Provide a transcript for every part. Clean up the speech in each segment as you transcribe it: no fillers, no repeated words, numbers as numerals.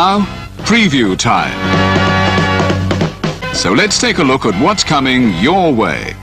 Now, preview time. So let's take a look at what's coming your way.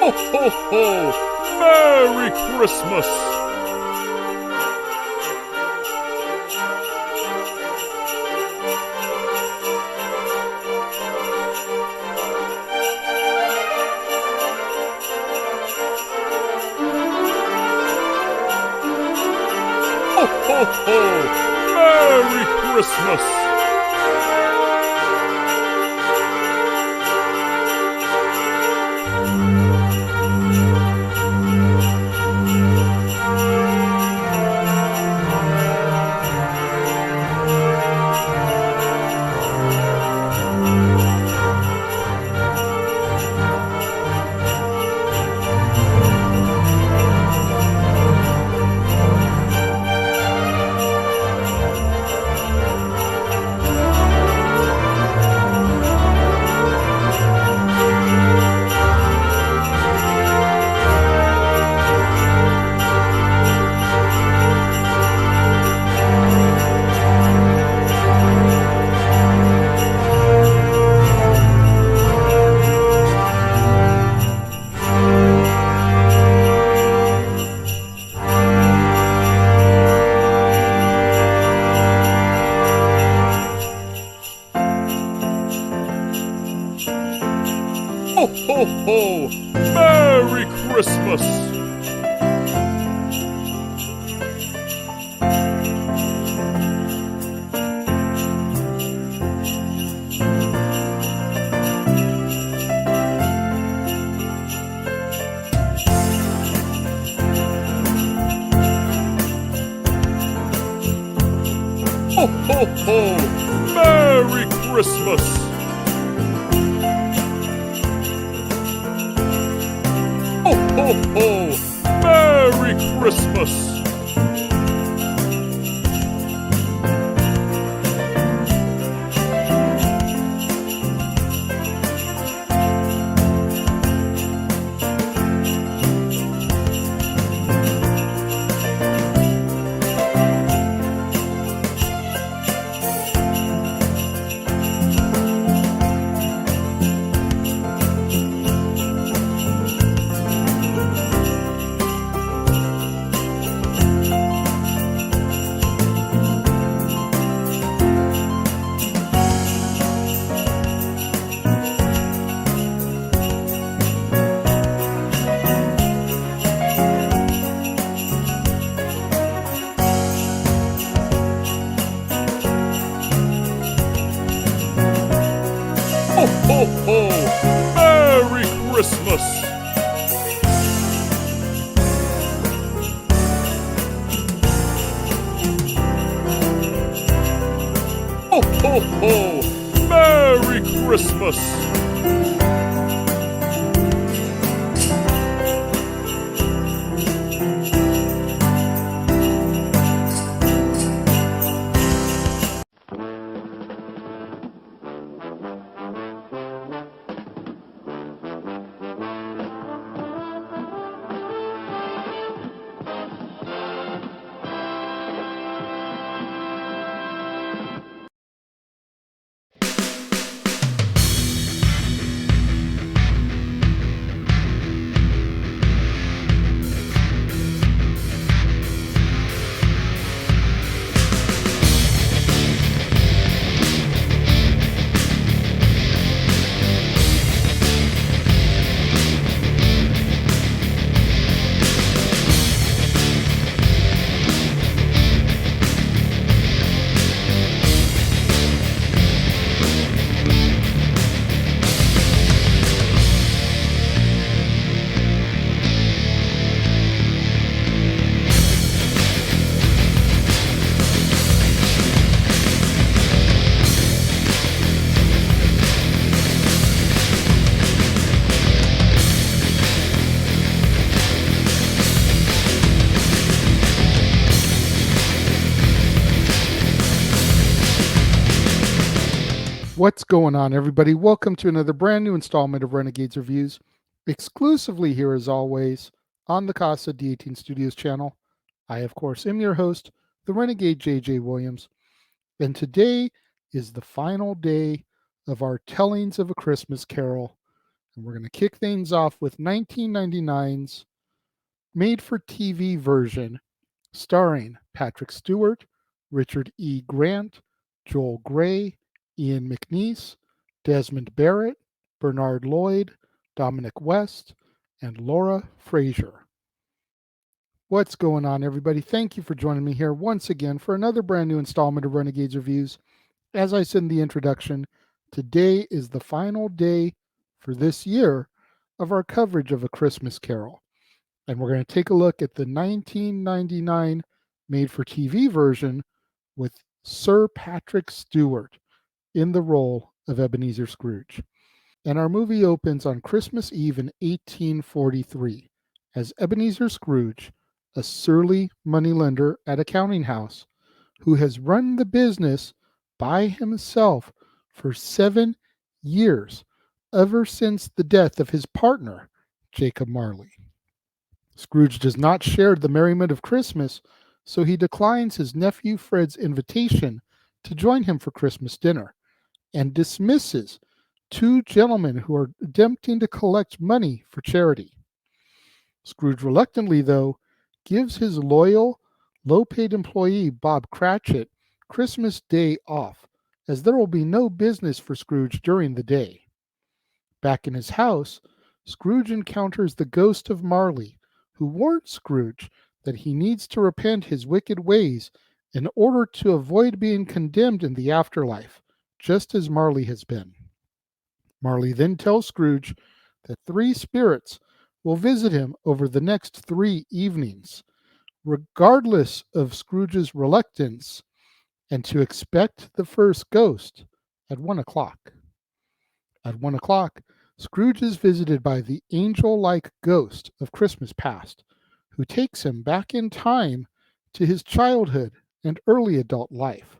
Ho, ho, ho! Merry Christmas! Ho, ho, ho! Merry Christmas! Ho, ho, ho! Merry Christmas! Ho, ho, ho! Merry Christmas! Ho, ho, ho! Merry Christmas! Ho, ho, ho! Merry Christmas! Ho, ho, ho! Merry Christmas! What's going on, everybody? Welcome to another brand new installment of Renegades Reviews, exclusively here as always on the Casa D18 Studios channel. I, of course, am your host, the Renegade JJ Williams, and today is the final day of our Tellings of a Christmas Carol, and we're going to kick things off with 1999's made-for-TV version starring Patrick Stewart, Richard E. Grant, Joel Grey, Ian McNeice, Desmond Barrett, Bernard Lloyd, Dominic West, and Laura Frazier. What's going on, everybody? Thank you for joining me here once again for another brand new installment of Renegades Reviews. As I said in the introduction, today is the final day for this year of our coverage of A Christmas Carol. And we're going to take a look at the 1999 made-for-TV version with Sir Patrick Stewart in the role of Ebenezer Scrooge. And our movie opens on Christmas Eve in 1843 as Ebenezer Scrooge, a surly moneylender at a counting house who has run the business by himself for 7 years, ever since the death of his partner, Jacob Marley. Scrooge does not share the merriment of Christmas, so he declines his nephew Fred's invitation to join him for Christmas dinner and dismisses 2 gentlemen who are attempting to collect money for charity. Scrooge reluctantly, though, gives his loyal, low-paid employee Bob Cratchit Christmas Day off, as there will be no business for Scrooge during the day. Back in his house, Scrooge encounters the ghost of Marley, who warns Scrooge that he needs to repent his wicked ways in order to avoid being condemned in the afterlife, just as Marley has been. Marley then tells Scrooge that 3 spirits will visit him over the next 3 evenings, regardless of Scrooge's reluctance, and to expect the first ghost at 1 o'clock. At 1 o'clock, Scrooge is visited by the angel-like ghost of Christmas past, who takes him back in time to his childhood and early adult life.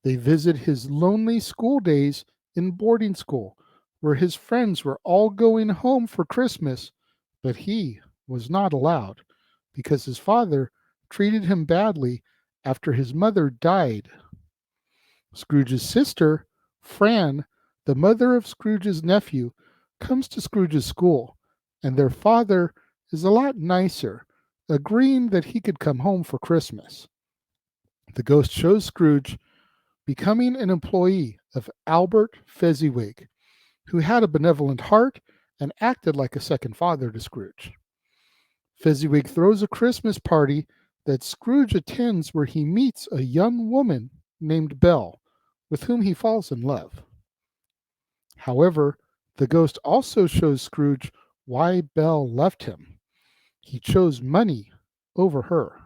They visit his lonely school days in boarding school, where his friends were all going home for Christmas, but he was not allowed because his father treated him badly after his mother died. Scrooge's sister, Fran, the mother of Scrooge's nephew, comes to Scrooge's school, and their father is a lot nicer, agreeing that he could come home for Christmas. The ghost shows Scrooge becoming an employee of Albert Fezziwig, who had a benevolent heart and acted like a second father to Scrooge. Fezziwig throws a Christmas party that Scrooge attends where he meets a young woman named Belle, with whom he falls in love. However, the ghost also shows Scrooge why Belle left him. He chose money over her.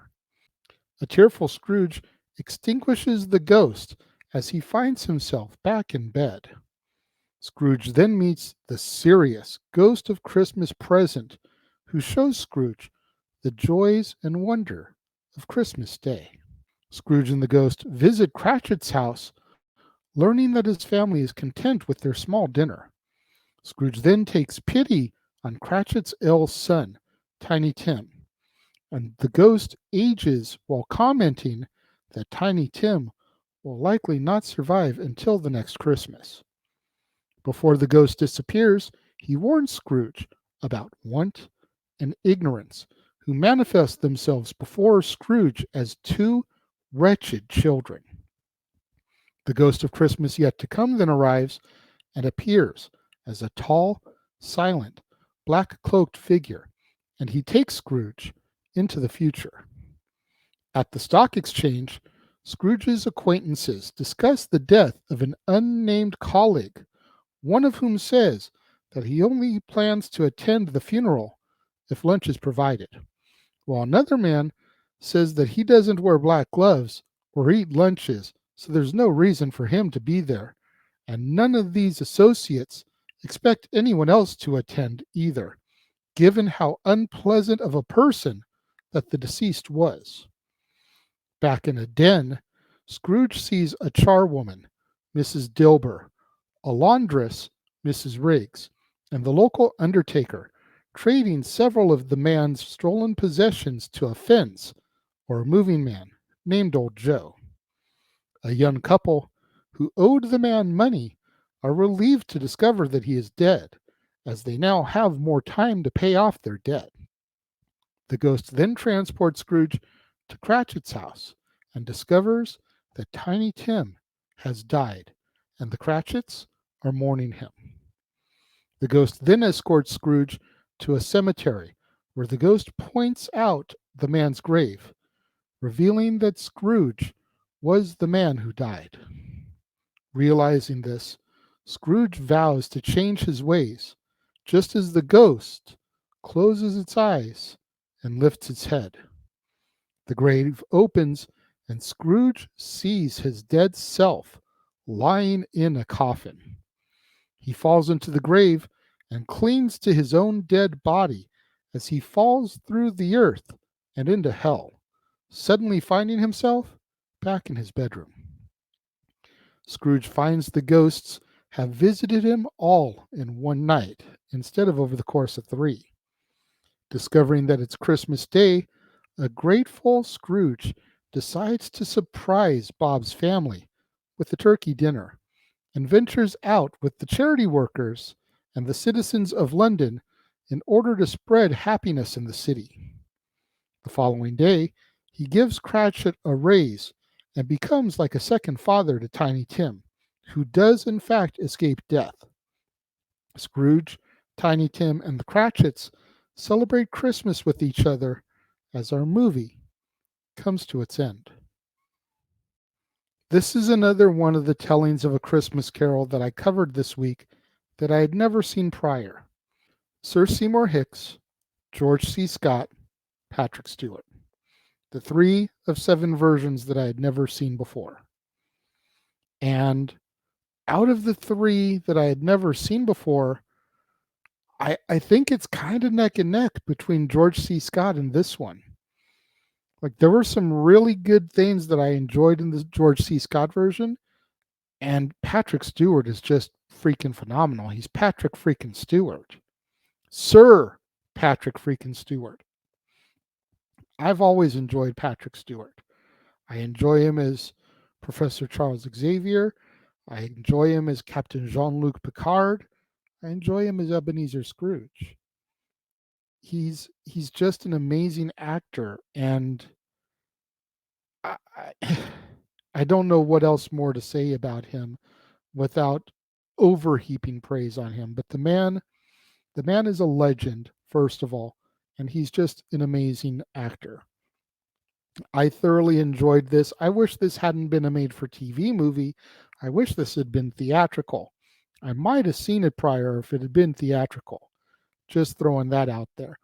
A tearful Scrooge extinguishes the ghost as he finds himself back in bed. Scrooge then meets the serious ghost of Christmas Present, who shows Scrooge the joys and wonder of Christmas Day. Scrooge and the ghost visit Cratchit's house, learning that his family is content with their small dinner. Scrooge then takes pity on Cratchit's ill son, Tiny Tim, and the ghost ages while commenting that Tiny Tim will likely not survive until the next Christmas. Before the ghost disappears, he warns Scrooge about want and ignorance, who manifest themselves before Scrooge as 2 wretched children. The ghost of Christmas yet to come then arrives and appears as a tall, silent, black-cloaked figure, and he takes Scrooge into the future. At the stock exchange, Scrooge's acquaintances discuss the death of an unnamed colleague, one of whom says that he only plans to attend the funeral if lunch is provided, while another man says that he doesn't wear black gloves or eat lunches, so there's no reason for him to be there, and none of these associates expect anyone else to attend either, given how unpleasant of a person that the deceased was. Back in a den, Scrooge sees a charwoman, Mrs. Dilber, a laundress, Mrs. Riggs, and the local undertaker, trading several of the man's stolen possessions to a fence or a moving man named Old Joe. A young couple who owed the man money are relieved to discover that he is dead, as they now have more time to pay off their debt. The ghost then transports Scrooge to Cratchit's house and discovers that Tiny Tim has died, and the Cratchits are mourning him. The ghost then escorts Scrooge to a cemetery where the ghost points out the man's grave, revealing that Scrooge was the man who died. Realizing this, Scrooge vows to change his ways, just as the ghost closes its eyes and lifts its head. The grave opens, and Scrooge sees his dead self lying in a coffin. He falls into the grave and clings to his own dead body as he falls through the earth and into hell, suddenly finding himself back in his bedroom. Scrooge finds the ghosts have visited him all in one night instead of over the course of 3. Discovering that it's Christmas Day, a grateful Scrooge decides to surprise Bob's family with a turkey dinner and ventures out with the charity workers and the citizens of London in order to spread happiness in the city. The following day, he gives Cratchit a raise and becomes like a second father to Tiny Tim, who does in fact escape death. Scrooge, Tiny Tim, and the Cratchits celebrate Christmas with each other as our movie comes to its end. This is another one of the tellings of A Christmas Carol that I covered this week that I had never seen prior. Sir Seymour Hicks, George C. Scott, Patrick Stewart. The 3 of 7 versions that I had never seen before. And out of the 3 that I had never seen before, I think it's kind of neck and neck between George C. Scott and this one. Like, there were some really good things that I enjoyed in the George C. Scott version, and Patrick Stewart is just freaking phenomenal. He's Patrick freaking Stewart. Sir Patrick freaking Stewart. I've always enjoyed Patrick Stewart. I enjoy him as Professor Charles Xavier. I enjoy him as Captain Jean-Luc Picard. I enjoy him as Ebenezer Scrooge. He's just an amazing actor, and I I don't know what else more to say about him without overheaping praise on him. But the man is a legend, first of all, and he's just an amazing actor. I thoroughly enjoyed this. I wish this hadn't been a made-for-TV movie. I wish this had been theatrical. I might have seen it prior if it had been theatrical. Just throwing that out there.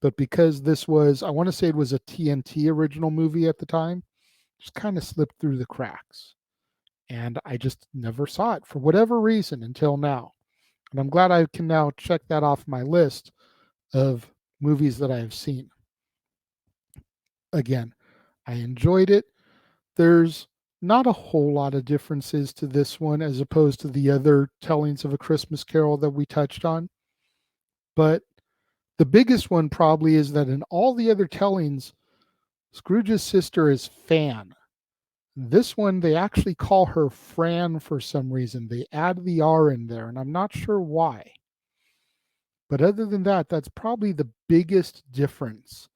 But because this was, I want to say it was a TNT original movie at the time, just kind of slipped through the cracks. And I just never saw it for whatever reason until now. And I'm glad I can now check that off my list of movies that I have seen. Again, I enjoyed it. There's not a whole lot of differences to this one as opposed to the other tellings of A Christmas Carol that we touched on. But the biggest one probably is that in all the other tellings, Scrooge's sister is Fan. This one, they actually call her Fran for some reason. They add the R in there, and I'm not sure why. But other than that, that's probably the biggest difference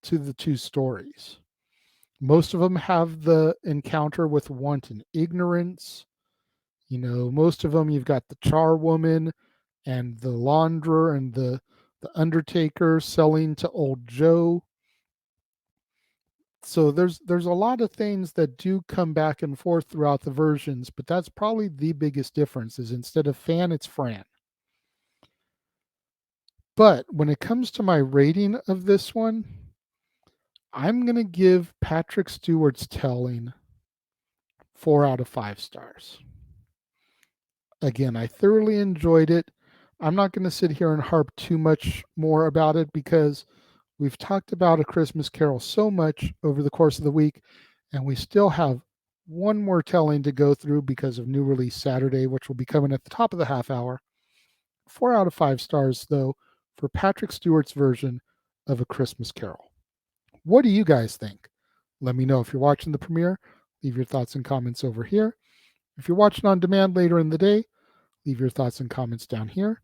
to the 2 stories. Most of them have the encounter with want and ignorance. You know, most of them, you've got the charwoman and the launderer and the undertaker selling to Old Joe. So there's a lot of things that do come back and forth throughout the versions, but that's probably the biggest difference is instead of Fan, it's Fran. But when it comes to my rating of this one, I'm going to give Patrick Stewart's telling 4 out of 5 stars. Again, I thoroughly enjoyed it. I'm not going to sit here and harp too much more about it because we've talked about A Christmas Carol so much over the course of the week, and we still have one more telling to go through because of new release Saturday, which will be coming at the top of the half hour. 4 out of 5 stars, though, for Patrick Stewart's version of A Christmas Carol. What do you guys think? Let me know if you're watching the premiere. Leave your thoughts and comments over here. If you're watching on demand later in the day, leave your thoughts and comments down here.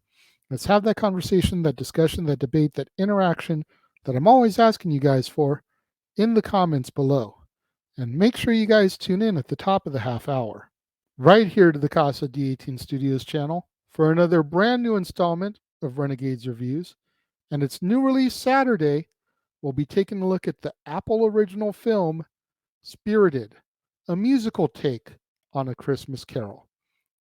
Let's have that conversation, that discussion, that debate, that interaction that I'm always asking you guys for in the comments below. And make sure you guys tune in at the top of the half hour, right here to the Casa D18 Studios channel for another brand new installment of Renegades Reviews. And it's new release Saturday. We'll be taking a look at the Apple original film, Spirited, a musical take on A Christmas Carol,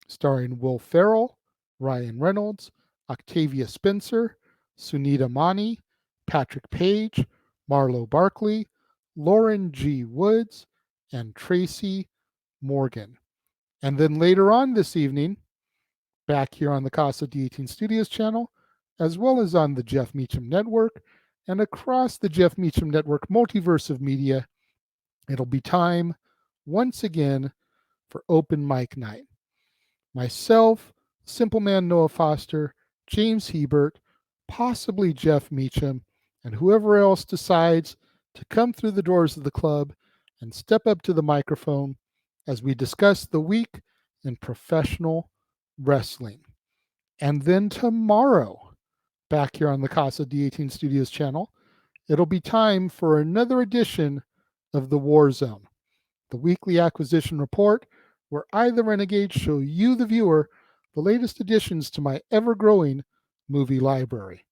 starring Will Ferrell, Ryan Reynolds, Octavia Spencer, Sunita Mani, Patrick Page, Marlo Barkley, Lauren G. Woods, and Tracy Morgan. And then later on this evening, back here on the Casa D18 Studios channel, as well as on the Jeff Meacham Network, and across the Jeff Meacham Network multiverse of media, it'll be time once again for open mic night. Myself, Simple Man Noah Foster, James Hebert, possibly Jeff Meacham, and whoever else decides to come through the doors of the club and step up to the microphone as we discuss the week in professional wrestling. And then tomorrow, back here on the Casa D18 Studios channel, it'll be time for another edition of The War Zone, the weekly acquisition report where I, the Renegade, show you, the viewer, the latest additions to my ever-growing movie library.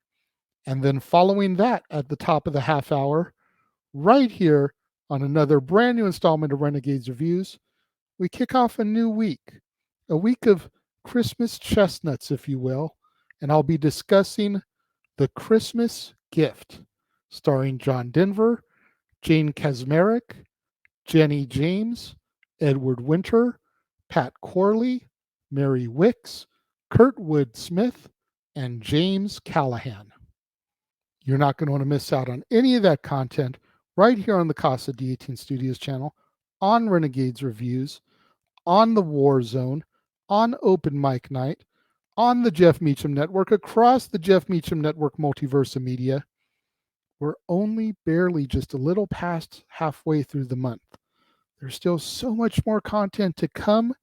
And then following that at the top of the half hour, right here on another brand new installment of Renegades Reviews, we kick off a new week, a week of Christmas chestnuts, if you will, and I'll be discussing The Christmas Gift, starring John Denver, Jane Kaczmarek, Jenny James, Edward Winter, Pat Corley, Mary Wicks, Kurtwood Smith, and James Callahan. You're not going to want to miss out on any of that content right here on the Casa D18 Studios channel, on Renegades Reviews, on the War Zone, on Open Mic Night, on the Jeff Meacham Network, across the Jeff Meacham Network multiverse of media. We're only barely just a little past halfway through the month. There's still so much more content to come.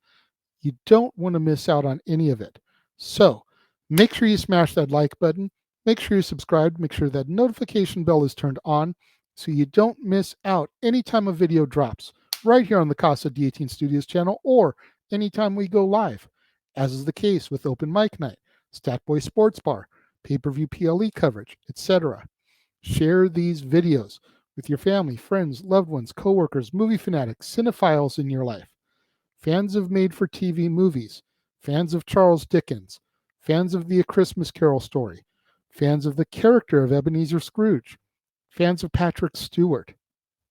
You don't want to miss out on any of it. So make sure you smash that like button. Make sure you're subscribed. Make sure that notification bell is turned on so you don't miss out anytime a video drops right here on the Casa D18 Studios channel or anytime we go live, as is the case with Open Mic Night, Statboy Sports Bar, pay-per-view PLE coverage, etc. Share these videos with your family, friends, loved ones, coworkers, movie fanatics, cinephiles in your life, fans of made-for-TV movies, fans of Charles Dickens, fans of the A Christmas Carol story, fans of the character of Ebenezer Scrooge, fans of Patrick Stewart.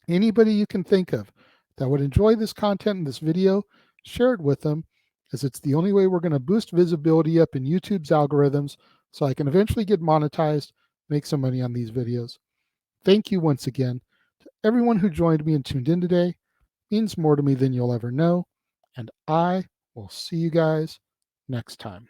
Anybody you can think of that would enjoy this content in this video, share it with them, as it's the only way we're going to boost visibility up in YouTube's algorithms so I can eventually get monetized, make some money on these videos. Thank you once again to everyone who joined me and tuned in today. It means more to me than you'll ever know. And I will see you guys next time.